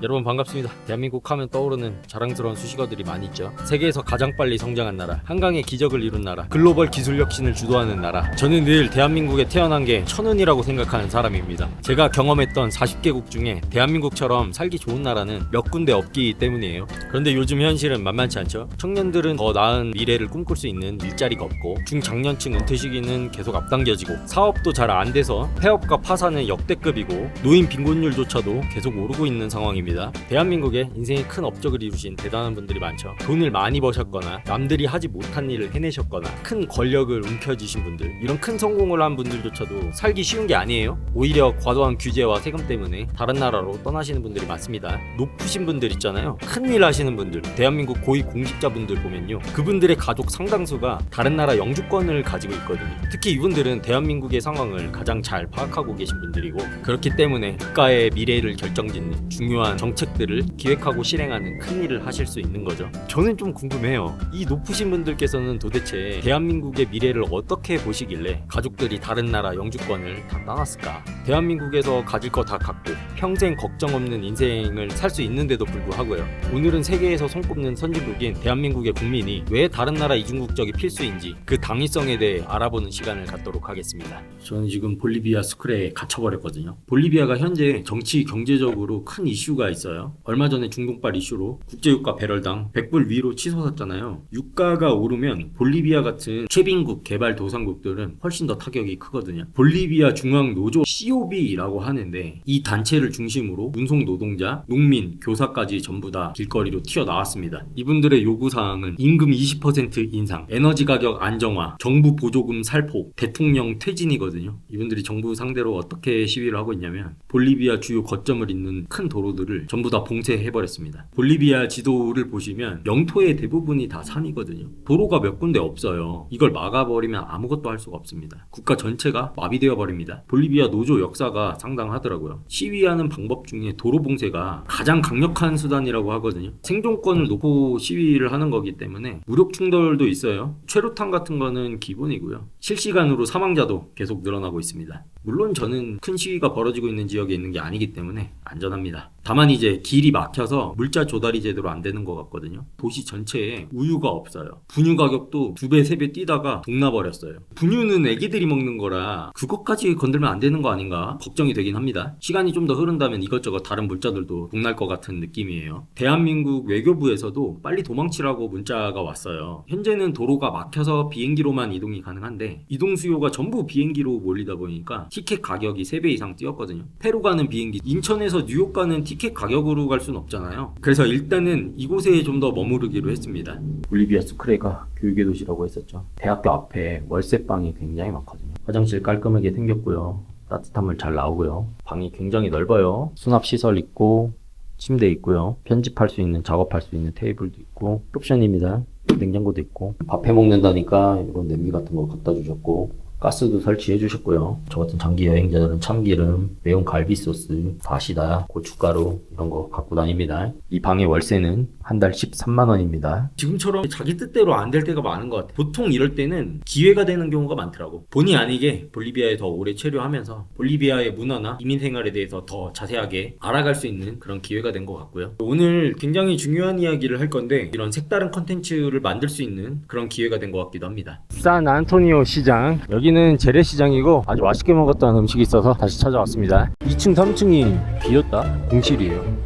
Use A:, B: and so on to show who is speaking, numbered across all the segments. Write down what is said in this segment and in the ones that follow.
A: 여러분 반갑습니다. 대한민국 하면 떠오르는 자랑스러운 수식어들이 많이 있죠. 세계에서 가장 빨리 성장한 나라, 한강의 기적을 이룬 나라, 글로벌 기술 혁신을 주도하는 나라. 저는 늘 대한민국에 태어난 게 천운이라고 생각하는 사람입니다. 제가 경험했던 40개국 중에 대한민국처럼 살기 좋은 나라는 몇 군데 없기 때문이에요. 그런데 요즘 현실은 만만치 않죠. 청년들은 더 나은 미래를 꿈꿀 수 있는 일자리가 없고, 중장년층 은퇴 시기는 계속 앞당겨지고, 사업도 잘 안 돼서 폐업과 파산은 역대급이고, 노인 빈곤율조차도 계속 오르고 있는 상황입니다. 대한민국에 인생의 큰 업적을 이루신 대단한 분들이 많죠. 돈을 많이 버셨거나 남들이 하지 못한 일을 해내셨거나 큰 권력을 움켜쥐신 분들, 이런 큰 성공을 한 분들조차도 살기 쉬운 게 아니에요. 오히려 과도한 규제와 세금 때문에 다른 나라로 떠나시는 분들이 많습니다. 높으신 분들 있잖아요. 큰일 하시는 분들, 대한민국 고위 공직자분들 보면요, 그분들의 가족 상당수가 다른 나라 영주권을 가지고 있거든요. 특히 이분들은 대한민국의 상황을 가장 잘 파악하고 계신 분들이고, 그렇기 때문에 국가의 미래를 결정짓는 중요한 정책들을 기획하고 실행하는 큰 일을 하실 수 있는 거죠. 저는 좀 궁금해요. 이 높으신 분들께서는 도대체 대한민국의 미래를 어떻게 보시길래 가족들이 다른 나라 영주권을 다 따놨을까? 대한민국에서 가질 거 다 갖고 평생 걱정 없는 인생을 살 수 있는데도 불구하고요, 오늘은 세계에서 손꼽는 선진국인 대한민국의 국민이 왜 다른 나라 이중국적이 필수인지 그 당위성에 대해 알아보는 시간을 갖도록 하겠습니다. 저는 지금 볼리비아 수크레에 갇혀버렸거든요. 볼리비아가 현재 정치 경제적으로 큰 이슈가 있어요. 얼마 전에 중동발 이슈로 국제유가 배럴당 100불 위로 치솟았잖아요. 유가가 오르면 볼리비아 같은 최빈국 개발도상국들은 훨씬 더 타격이 크거든요. 볼리비아 중앙노조 COB라고 하는데, 이 단체를 중심으로 운송 노동자, 농민, 교사까지 전부 다 길거리로 튀어나왔습니다. 이분들의 요구사항은 임금 20% 인상, 에너지 가격 안정화, 정부 보조금 살포, 대통령 퇴진이거든요. 이분들이 정부 상대로 어떻게 시위를 하고 있냐면, 볼리비아 주요 거점을 잇는 큰 도로들을 전부 다 봉쇄해버렸습니다. 볼리비아 지도를 보시면 영토의 대부분이 다 산이거든요. 도로가 몇 군데 없어요. 이걸 막아버리면 아무것도 할 수가 없습니다. 국가 전체가 마비되어 버립니다. 볼리비아 노조 역사가 상당하더라고요. 시위하는 방법 중에 도로 봉쇄가 가장 강력한 수단이라고 하거든요. 생존권을 놓고 시위를 하는 거기 때문에 무력 충돌도 있어요. 최루탄 같은 거는 기본이고요. 실시간으로 사망자도 계속 늘어나고 있습니다. 물론 저는 큰 시위가 벌어지고 있는 지역에 있는 게 아니기 때문에 안전합니다. 다만 이제 길이 막혀서 물자 조달이 제대로 안 되는 것 같거든요. 도시 전체에 우유가 없어요. 분유 가격도 2배, 3배 뛰다가 동나버렸어요. 분유는 애기들이 먹는 거라 그것까지 건들면 안 되는 거 아닌가 걱정이 되긴 합니다. 시간이 좀 더 흐른다면 이것저것 다른 물자들도 동날 것 같은 느낌이에요. 대한민국 외교부에서도 빨리 도망치라고 문자가 왔어요. 현재는 도로가 막혀서 비행기로만 이동이 가능한데, 이동 수요가 전부 비행기로 몰리다 보니까 티켓 가격이 3배 이상 뛰었거든요. 페루 가는 비행기, 인천에서 뉴욕 가는 티켓 가격으로 갈 순 없잖아요. 그래서 일단은 이곳에 좀 더 머무르기로 했습니다. 볼리비아 수크레가 교육의 도시라고 했었죠. 대학교 앞에 월세방이 굉장히 많거든요. 화장실 깔끔하게 생겼고요. 따뜻한 물 잘 나오고요. 방이 굉장히 넓어요. 수납시설 있고, 침대 있고요. 편집할 수 있는, 작업할 수 있는 테이블도 있고, 옵션입니다. 냉장고도 있고, 밥 해먹는다니까 이런 냄비 같은 거 갖다 주셨고, 가스도 설치해 주셨고요. 저 같은 장기 여행자들은 참기름, 매운 갈비 소스, 다시다, 고춧가루 이런 거 갖고 다닙니다. 이 방의 월세는 한 달 13만 원입니다. 지금처럼 자기 뜻대로 안 될 때가 많은 것 같아요. 보통 이럴 때는 기회가 되는 경우가 많더라고. 본의 아니게 볼리비아에 더 오래 체류하면서 볼리비아의 문화나 이민 생활에 대해서 더 자세하게 알아갈 수 있는 그런 기회가 된 것 같고요. 오늘 굉장히 중요한 이야기를 할 건데, 이런 색다른 컨텐츠를 만들 수 있는 그런 기회가 된 것 같기도 합니다. 산 안토니오 시장, 여기는 재래시장이고 아주 맛있게 먹었던 음식이 있어서 다시 찾아왔습니다. 2층 3층이 비었다 공실이에요.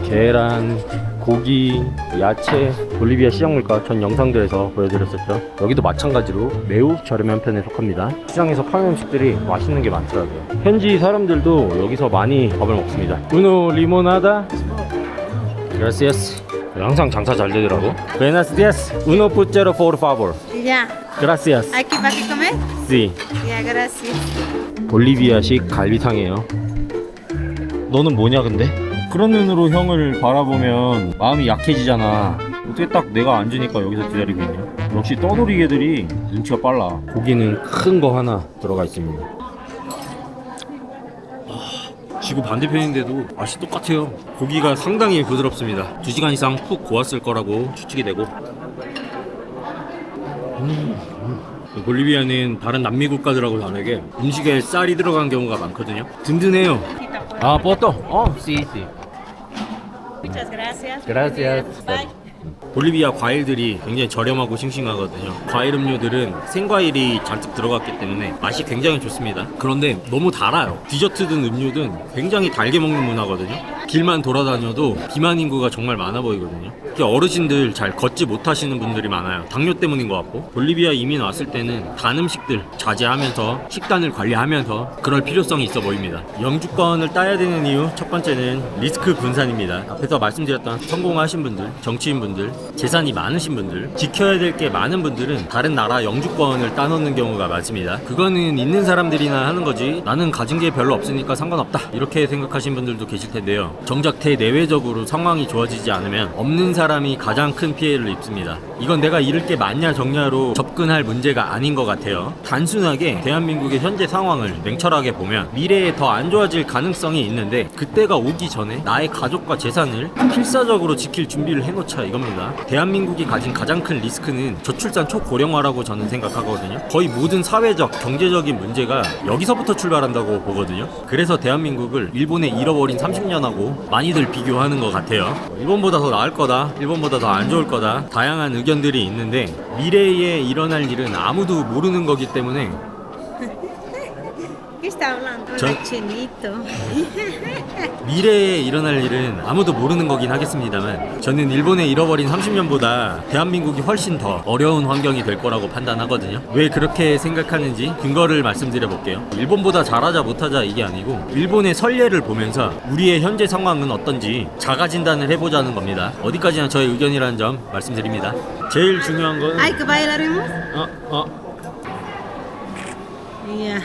A: 계란, 고기, 야채, 볼리비아 시장 물가 전 영상들에서 보여드렸었죠. 여기도 마찬가지로 매우 저렴한 편에 속합니다. 시장에서 파는 음식들이 맛있는 게 많더라고요. 현지 사람들도 여기서 많이 밥을 먹습니다. 우노 리모나다 gracias. 항상 장사 잘 되더라고. Buenos días. Uno puchero por favor.
B: Ya.
A: Gracias.
B: ¿Aquí para qué comer?
A: Sí.
B: Ya, gracias.
A: 볼리비아식 갈비탕이에요. 너는 뭐냐 근데? 그런 눈으로 형을 바라보면 마음이 약해지잖아. 어떻게 딱 내가 앉으니까 여기서 기다리고 있냐. 역시 떠돌이 개들이 눈치가 빨라. 고기는 큰 거 하나 들어가 있습니다. 지구 반대편인데도 맛이 똑같아요. 고기가 상당히 부드럽습니다. 2시간 이상 푹 구웠을 거라고 추측이 되고, 볼리비아는 다른 남미 국가들하고 다르게 음식에 쌀이 들어간 경우가 많거든요. 든든해요. 아, 뽀또? sí, sí.
B: Muchas gracias.
A: Gracias.
B: Bye.
A: 볼리비아 과일들이 굉장히 저렴하고 싱싱하거든요. 과일 음료들은 생과일이 잔뜩 들어갔기 때문에 맛이 굉장히 좋습니다. 그런데 너무 달아요. 디저트든 음료든 굉장히 달게 먹는 문화거든요. 길만 돌아다녀도 비만 인구가 정말 많아 보이거든요. 특히 어르신들 잘 걷지 못하시는 분들이 많아요. 당뇨 때문인 것 같고. 볼리비아 이민 왔을 때는 단 음식들 자제하면서 식단을 관리하면서 그럴 필요성이 있어 보입니다. 영주권을 따야 되는 이유 첫 번째는 리스크 분산입니다. 앞에서 말씀드렸던 성공하신 분들, 정치인분들, 재산이 많으신 분들, 지켜야 될 게 많은 분들은 다른 나라 영주권을 따놓는 경우가 많습니다. 그거는 있는 사람들이나 하는 거지 나는 가진 게 별로 없으니까 상관없다 이렇게 생각하신 분들도 계실 텐데요. 정작 대내외적으로 상황이 좋아지지 않으면 없는 사람이 가장 큰 피해를 입습니다. 이건 내가 잃을 게 많냐 적냐로 접근할 문제가 아닌 것 같아요. 단순하게 대한민국의 현재 상황을 냉철하게 보면 미래에 더 안 좋아질 가능성이 있는데 그때가 오기 전에 나의 가족과 재산을 필사적으로 지킬 준비를 해놓자 이겁니다. 대한민국이 가진 가장 큰 리스크는 저출산 초고령화라고 저는 생각하거든요. 거의 모든 사회적, 경제적인 문제가 여기서부터 출발한다고 보거든요. 그래서 대한민국을 일본의 잃어버린 30년하고 많이들 비교하는 것 같아요. 일본보다 더 나을 거다, 일본보다 더 안 좋을 거다 다양한 의견들이 있는데 미래에 일어날 일은 아무도 모르는 거기 때문에
B: ¿Qué está hablando?
A: Yo-
B: Chinito.
A: 미래에 일어날 일은 아무도 모르는 거긴 하겠습니다만 저는 일본의 잃어버린 30년보다 대한민국이 훨씬 더 어려운 환경이 될 거라고 판단하거든요. 왜 그렇게 생각하는지 근거를 말씀드려 볼게요. 일본보다 잘하자 못하자 이게 아니고 일본의 선례를 보면서 우리의 현재 상황은 어떤지 자가 진단을 해보자는 겁니다. 어디까지나 저의 의견이라는 점 말씀드립니다. 제일 중요한 건
B: Ay, que bailaremos. Yeah.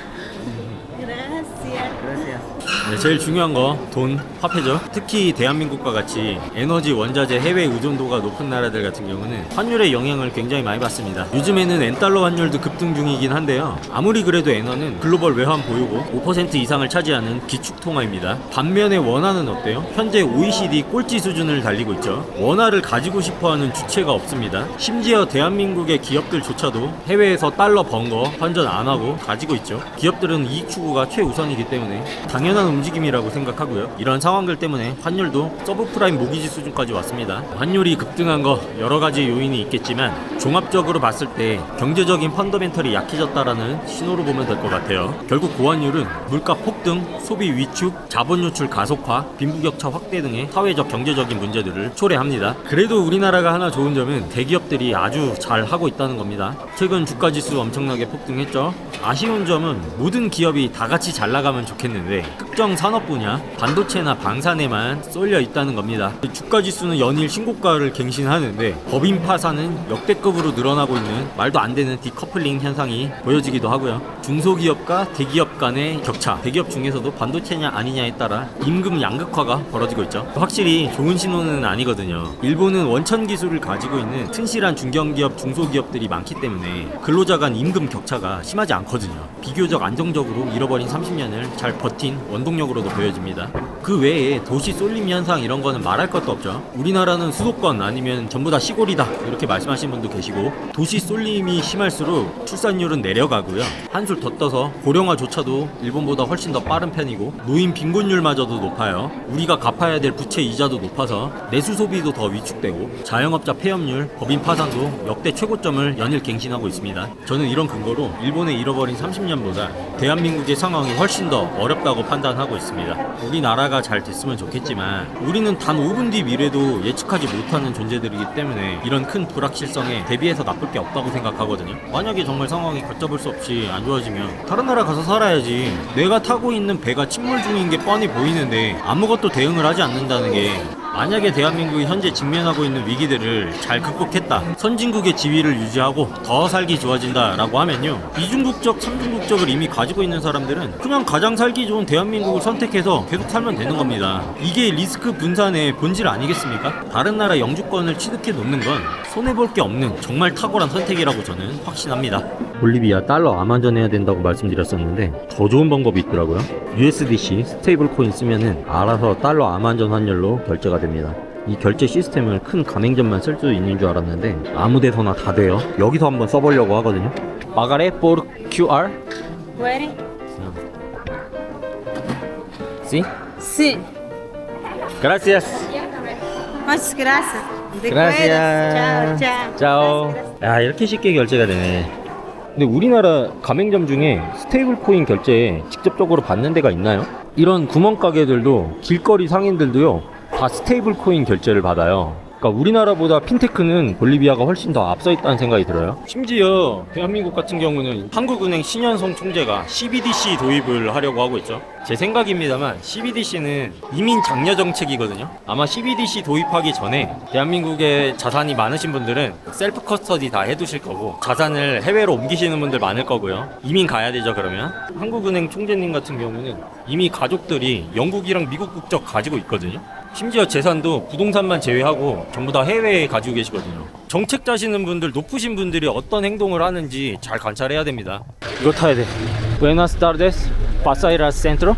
B: Gracias.
A: 네, 제일 중요한 거 돈, 화폐죠. 특히 대한민국과 같이 에너지, 원자재, 해외 의존도가 높은 나라들 같은 경우는 환율의 영향을 굉장히 많이 받습니다. 요즘에는 엔달러 환율도 급등 중이긴 한데요. 아무리 그래도 엔화는 글로벌 외환 보유고 5% 이상을 차지하는 기축통화입니다. 반면에 원화는 어때요? 현재 OECD 꼴찌 수준을 달리고 있죠. 원화를 가지고 싶어하는 주체가 없습니다. 심지어 대한민국의 기업들조차도 해외에서 달러 번 거 환전 안 하고 가지고 있죠. 기업들은 이익 추구가 최우선이기 때문에 당연한 움직임이라고 생각하고요. 이런 상황들 때문에 환율도 서브프라임 모기지 수준까지 왔습니다. 환율이 급등한 거 여러 가지 요인이 있겠지만 종합적으로 봤을 때 경제적인 펀더멘털이 약해졌다라는 신호로 보면 될 것 같아요. 결국 고환율은 물가 폭등, 소비 위축, 자본 유출 가속화, 빈부격차 확대 등의 사회적 경제적인 문제들을 초래합니다. 그래도 우리나라가 하나 좋은 점은 대기업들이 아주 잘 하고 있다는 겁니다. 최근 주가지수 엄청나게 폭등했죠. 아쉬운 점은 모든 기업이 다 같이 잘 나가면 좋겠는데 특정 산업 분야, 반도체나 방산에만 쏠려 있다는 겁니다. 주가지수는 연일 신고가를 갱신하는데 법인 파산은 역대급으로 늘어나고 있는 말도 안 되는 디커플링 현상이 보여지기도 하고요. 중소기업과 대기업 간의 격차, 대기업 중에서도 반도체냐 아니냐에 따라 임금 양극화가 벌어지고 있죠. 확실히 좋은 신호는 아니거든요. 일본은 원천 기술을 가지고 있는 튼실한 중견기업, 중소기업들이 많기 때문에 근로자 간 임금 격차가 심하지 않거든요. 비교적 안정적으로 잃어버린 30년을 잘 버틴 원동력으로도 보여집니다. 그 외에 도시 쏠림 현상 이런 거는 말할 것도 없죠. 우리나라는 수도권 아니면 전부 다 시골이다 이렇게 말씀하시는 분도 계시고 도시 쏠림이 심할수록 출산율은 내려가고요. 한술 더 떠서 고령화조차도 일본보다 훨씬 더 빠른 편이고 노인 빈곤율마저도 높아요. 우리가 갚아야 될 부채 이자도 높아서 내수 소비도 더 위축되고 자영업자 폐업률, 법인 파산도 역대 최고점을 연일 갱신하고 있습니다. 저는 이런 근거로 일본의 잃어버린 30년보다 대한민국의 상황이 훨씬 더 어렵다고 판단하고 있습니다. 우리나라가 잘 됐으면 좋겠지만 우리는 단 5분 뒤 미래도 예측하지 못하는 존재들이기 때문에 이런 큰 불확실성에 대비해서 나쁠 게 없다고 생각하거든요. 만약에 정말 상황이 걷잡을 수 없이 안 좋아지면 다른 나라 가서 살아야지. 내가 타고 있는 배가 침몰 중인 게 뻔히 보이는데 아무것도 대응을 하지 않는다는 게 만약에 대한민국이 현재 직면하고 있는 위기들을 잘 극복했다, 선진국의 지위를 유지하고 더 살기 좋아진다 라고 하면요, 이중국적, 삼중국적을 이미 가지고 있는 사람들은 그냥 가장 살기 좋은 대한민국을 선택해서 계속 살면 되는 겁니다. 이게 리스크 분산의 본질 아니겠습니까? 다른 나라 영주권을 취득해 놓는 건 손해볼 게 없는 정말 탁월한 선택이라고 저는 확신합니다. 볼리비아 달러 암환전해야 된다고 말씀드렸었는데 더 좋은 방법이 있더라고요. USDC 스테이블 코인 쓰면은 알아서 달러 암환전 환율로 결제가 됩니다. 이 결제 시스템을 큰 가맹점만 쓸 수 있는 줄 알았는데 아무 데서나 다 돼요. 여기서 한번 써보려고 하거든요. Pagaré por QR.
B: ¿Ready?
A: ¿Sí?
B: Sí.
A: Gracias.
B: Muchas gracias. Te
A: Gracias.
B: cuidas. Chao, chao.
A: 짜오.
B: Gracias.
A: 야, 이렇게 쉽게 결제가 되네. 근데 우리나라 가맹점 중에 스테이블 코인 결제 직접적으로 받는 데가 있나요? 이런 구멍가게들도 길거리 상인들도요 다 스테이블 코인 결제를 받아요. 그러니까 우리나라보다 핀테크는 볼리비아가 훨씬 더 앞서 있다는 생각이 들어요. 심지어 대한민국 같은 경우는 한국은행 신현성 총재가 CBDC 도입을 하려고 하고 있죠. 제 생각입니다만 CBDC는 이민 장려 정책이거든요. 아마 CBDC 도입하기 전에 대한민국에 자산이 많으신 분들은 셀프 커스터디 다 해두실 거고 자산을 해외로 옮기시는 분들 많을 거고요. 이민 가야 되죠. 그러면 한국은행 총재님 같은 경우는 이미 가족들이 영국이랑 미국 국적 가지고 있거든요. 심지어 재산도 부동산만 제외하고 전부 다 해외에 가지고 계시거든요. 정책 짜시는 분들, 높으신 분들이 어떤 행동을 하는지 잘 관찰해야 됩니다. 이거 타야 돼. Buenas tardes, Pasairas Centro.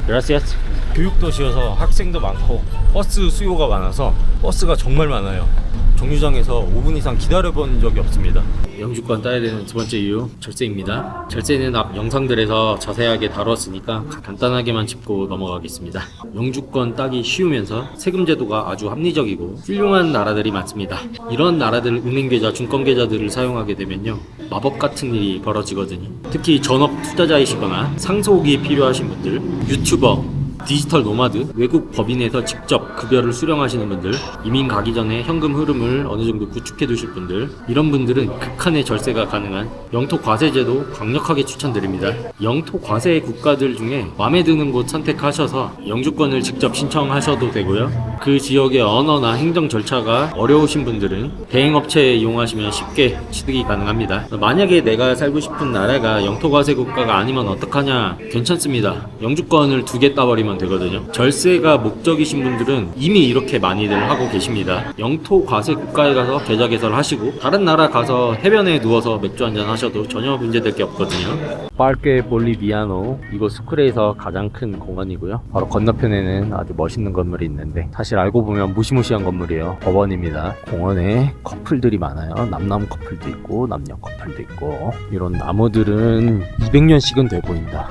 A: Gracias. 교육도시여서 학생도 많고 버스 수요가 많아서 버스가 정말 많아요. 정류장에서 5분 이상 기다려본 적이 없습니다. 영주권 따야 되는 두 번째 이유, 절세입니다. 절세는 앞 영상들에서 자세하게 다뤘으니까 간단하게만 짚고 넘어가겠습니다. 영주권 따기 쉬우면서 세금 제도가 아주 합리적이고 훌륭한 나라들이 많습니다. 이런 나라들 은행계좌, 증권계좌들을 사용하게 되면요 마법 같은 일이 벌어지거든요. 특히 전업 투자자이시거나 상속이 필요하신 분들, 유튜버, 디지털 노마드, 외국 법인에서 직접 급여를 수령하시는 분들, 이민 가기 전에 현금 흐름을 어느 정도 구축해 두실 분들, 이런 분들은 극한의 절세가 가능한 영토 과세제도 강력하게 추천드립니다. 영토 과세 국가들 중에 마음에 드는 곳 선택하셔서 영주권을 직접 신청하셔도 되고요. 그 지역의 언어나 행정 절차가 어려우신 분들은 대행업체 이용하시면 쉽게 취득이 가능합니다. 만약에 내가 살고 싶은 나라가 영토 과세 국가가 아니면 어떡하냐? 괜찮습니다. 영주권을 2개 따버리면 되거든요. 절세가 목적이신 분들은 이미 이렇게 많이들 하고 계십니다. 영토 과세 국가에 가서 계좌 개설하시고 다른 나라 가서 해변에 누워서 맥주 한잔 하셔도 전혀 문제될 게 없거든요. 파르케 볼리비아노, 이곳 수크레에서 가장 큰 공원이고요. 바로 건너편에는 아주 멋있는 건물이 있는데 사실 알고 보면 무시무시한 건물이에요. 법원입니다. 공원에 커플들이 많아요. 남남 커플도 있고 남녀 커플도 있고, 이런 나무들은 200년씩은 돼 보인다.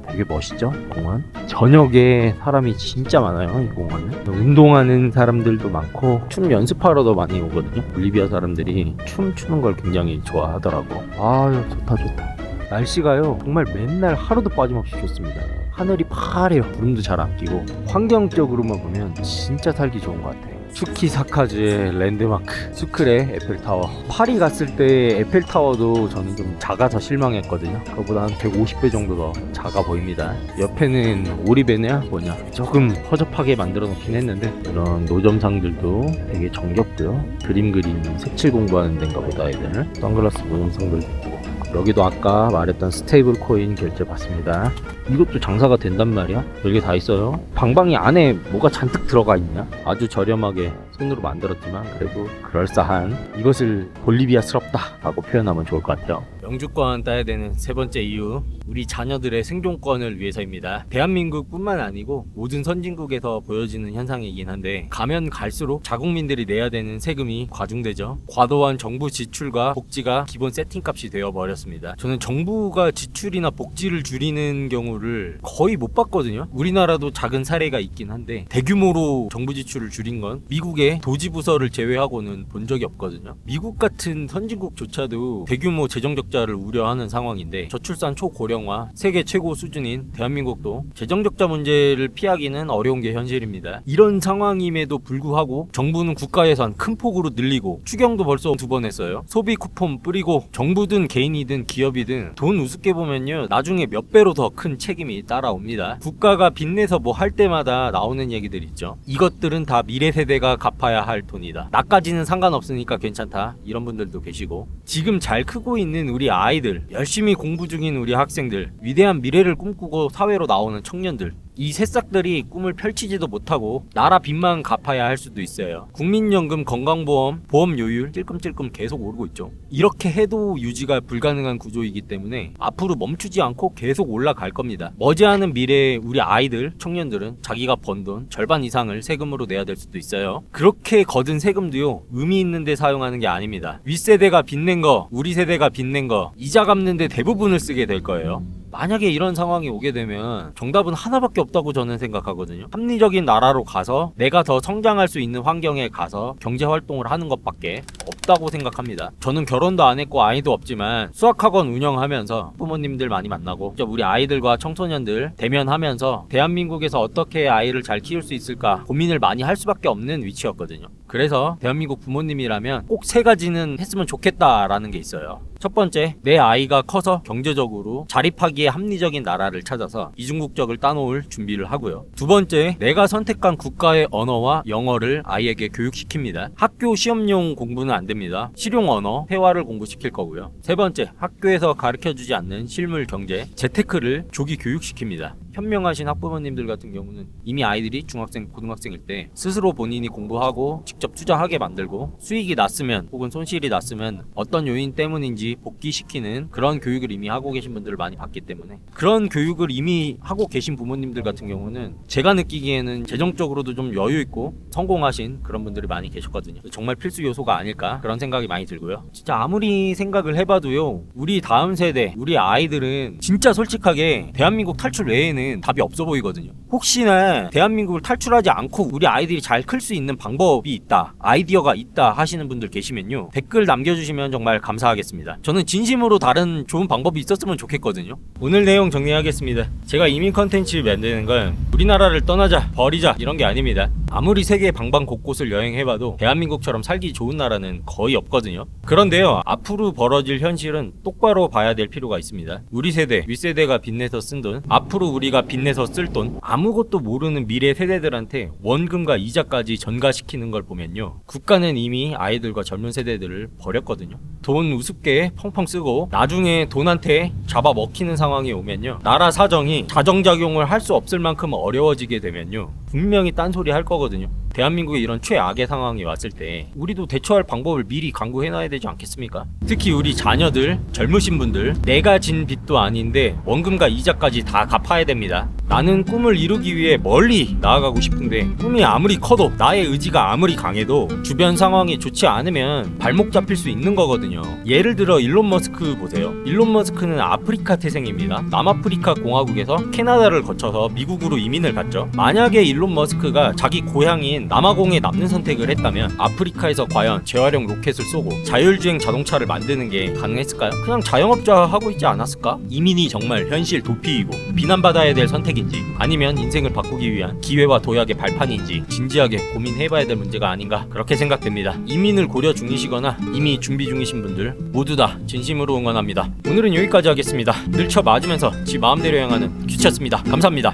A: 되게 멋있죠? 공원. 저녁에 사람이 진짜 많아요. 이 공원은. 운동하는 사람들도 많고 춤 연습하러도 많이 오거든요. 볼리비아 사람들이 춤 추는 걸 굉장히 좋아하더라고. 아유, 좋다 좋다. 날씨가요 정말 맨날 하루도 빠짐없이 좋습니다. 하늘이 파래요. 구름도 잘 안 끼고 환경적으로만 보면 진짜 살기 좋은 것 같아요. 수키사카즈의 랜드마크 수크레 에펠타워. 파리 갔을 때 에펠타워도 저는 좀 작아서 실망했거든요. 그거보다 한 150배 정도 더 작아 보입니다. 옆에는 오리베냐 뭐냐 조금 허접하게 만들어 놓긴 했는데, 이런 노점상들도 되게 정겹고요. 그림 그림 색칠 공부하는 데인가 보다. 애들 선글라스 노점상들도 있고, 여기도 아까 말했던 스테이블 코인 결제 받습니다. 이것도 장사가 된단 말이야. 별게 다 있어요. 방방이 안에 뭐가 잔뜩 들어가 있냐. 아주 저렴하게 손으로 만들었지만 그래도 그럴싸한, 이것을 볼리비아스럽다 라고 표현하면 좋을 것 같아요. 영주권 따야 되는 세 번째 이유, 우리 자녀들의 생존권을 위해서입니다. 대한민국뿐만 아니고 모든 선진국에서 보여지는 현상이긴 한데, 가면 갈수록 자국민들이 내야 되는 세금이 과중되죠. 과도한 정부 지출과 복지가 기본 세팅값이 되어버렸습니다. 저는 정부가 지출이나 복지를 줄이는 경우를 거의 못 봤거든요. 우리나라도 작은 사례가 있긴 한데 대규모로 정부 지출을 줄인 건 미국의 도지부서를 제외하고는 본 적이 없거든요. 미국 같은 선진국조차도 대규모 재정 적자를 우려하는 상황인데, 저출산 초고령화 세계 최고 수준인 대한민국도 재정 적자 문제를 피하기는 어려운 게 현실입니다. 이런 상황임에도 불구하고 정부는 국가 예산 큰 폭으로 늘리고 추경도 벌써 2번 했어요. 소비 쿠폰 뿌리고 정부든 개인이든 기업이든 돈 우습게 보면요 나중에 몇 배로 더 큰 책임이 따라옵니다. 국가가 빚내서 뭐 할 때마다 나오는 얘기들 있죠. 이것들은 다 미래 세대가 갚아야 할 돈이다. 나까지는 상관없으니까 괜찮다. 이런 분들도 계시고, 지금 잘 크고 있는 우리 아이들, 열심히 공부 중인 우리 학생들, 위대한 미래를 꿈꾸고 사회로 나오는 청년들, 이 새싹들이 꿈을 펼치지도 못하고 나라 빚만 갚아야 할 수도 있어요. 국민연금, 건강보험, 보험료율 찔끔찔끔 계속 오르고 있죠. 이렇게 해도 유지가 불가능한 구조이기 때문에 앞으로 멈추지 않고 계속 올라갈 겁니다. 머지않은 미래에 우리 아이들, 청년들은 자기가 번 돈 절반 이상을 세금으로 내야 될 수도 있어요. 그렇게 거둔 세금도요 의미 있는 데 사용하는 게 아닙니다. 윗세대가 빚낸 거, 우리 세대가 빚낸 거, 이자 갚는 데 대부분을 쓰게 될 거예요. 만약에 이런 상황이 오게 되면 정답은 하나밖에 없다고 저는 생각하거든요. 합리적인 나라로 가서 내가 더 성장할 수 있는 환경에 가서 경제활동을 하는 것밖에 없다고 생각합니다. 저는 결혼도 안 했고 아이도 없지만 수학학원 운영하면서 부모님들 많이 만나고 우리 아이들과 청소년들 대면하면서 대한민국에서 어떻게 아이를 잘 키울 수 있을까 고민을 많이 할 수밖에 없는 위치였거든요. 그래서 대한민국 부모님이라면 꼭 3가지는 했으면 좋겠다라는 게 있어요. 첫 번째, 내 아이가 커서 경제적으로 자립하기에 합리적인 나라를 찾아서 이중국적을 따놓을 준비를 하고요. 두 번째, 내가 선택한 국가의 언어와 영어를 아이에게 교육시킵니다. 학교 시험용 공부는 안 됩니다. 실용 언어, 회화를 공부시킬 거고요. 세 번째, 학교에서 가르쳐주지 않는 실물 경제, 재테크를 조기 교육시킵니다. 현명하신 학부모님들 같은 경우는 이미 아이들이 중학생, 고등학생일 때 스스로 본인이 공부하고 직접 투자하게 만들고 수익이 났으면 혹은 손실이 났으면 어떤 요인 때문인지 복귀시키는 그런 교육을 이미 하고 계신 분들을 많이 봤기 때문에 그런 교육을 이미 하고 계신 부모님들 같은 경우는 제가 느끼기에는 재정적으로도 좀 여유 있고 성공하신 그런 분들이 많이 계셨거든요. 정말 필수 요소가 아닐까 그런 생각이 많이 들고요. 진짜 아무리 생각을 해봐도요, 우리 다음 세대, 우리 아이들은 진짜 솔직하게 대한민국 탈출 외에는 답이 없어 보이거든요. 혹시나 대한민국을 탈출하지 않고 우리 아이들이 잘 클 수 있는 방법이 있다, 아이디어가 있다 하시는 분들 계시면요, 댓글 남겨주시면 정말 감사하겠습니다. 저는 진심으로 다른 좋은 방법이 있었으면 좋겠거든요. 오늘 내용 정리하겠습니다. 제가 이민 컨텐츠 만드는 건 우리나라를 떠나자, 버리자 이런 게 아닙니다. 아무리 세계 방방 곳곳을 여행해봐도 대한민국처럼 살기 좋은 나라는 거의 없거든요. 그런데요, 앞으로 벌어질 현실은 똑바로 봐야 될 필요가 있습니다. 우리 세대, 윗세대가 빚내서 쓴 돈, 앞으로 우리가 빚내서 쓸 돈, 아무것도 모르는 미래 세대들한테 원금과 이자까지 전가시키는 걸 보면요, 국가는 이미 아이들과 젊은 세대들을 버렸거든요. 돈 우습게 펑펑 쓰고 나중에 돈한테 잡아먹히는 상황이 오면요, 나라 사정이 자정작용을 할 수 없을 만큼 어려워지게 되면요, 분명히 딴소리 할 거거든요. 대한민국에 이런 최악의 상황이 왔을 때 우리도 대처할 방법을 미리 강구해놔야 되지 않겠습니까? 특히 우리 자녀들, 젊으신 분들, 내가 진 빚도 아닌데 원금과 이자까지 다 갚아야 됩니다. 나는 꿈을 이루기 위해 멀리 나아가고 싶은데 꿈이 아무리 커도, 나의 의지가 아무리 강해도 주변 상황이 좋지 않으면 발목 잡힐 수 있는 거거든요. 예를 들어 일론 머스크 보세요. 일론 머스크는 아프리카 태생입니다. 남아프리카 공화국에서 캐나다를 거쳐서 미국으로 이민을 갔죠. 만약에 일론 머스크가 자기 고향인 남아공에 남는 선택을 했다면 아프리카에서 과연 재활용 로켓을 쏘고 자율주행 자동차를 만드는 게 가능했을까요? 그냥 자영업자 하고 있지 않았을까? 이민이 정말 현실 도피이고 비난받아야 될 선택인지, 아니면 인생을 바꾸기 위한 기회와 도약의 발판인지 진지하게 고민해봐야 될 문제가 아닌가 그렇게 생각됩니다. 이민을 고려 중이시거나 이미 준비 중이신 분들 모두 다 진심으로 응원합니다. 오늘은 여기까지 하겠습니다. 늘쳐 맞으면서 지 마음대로 행하는 규쳤습니다. 감사합니다.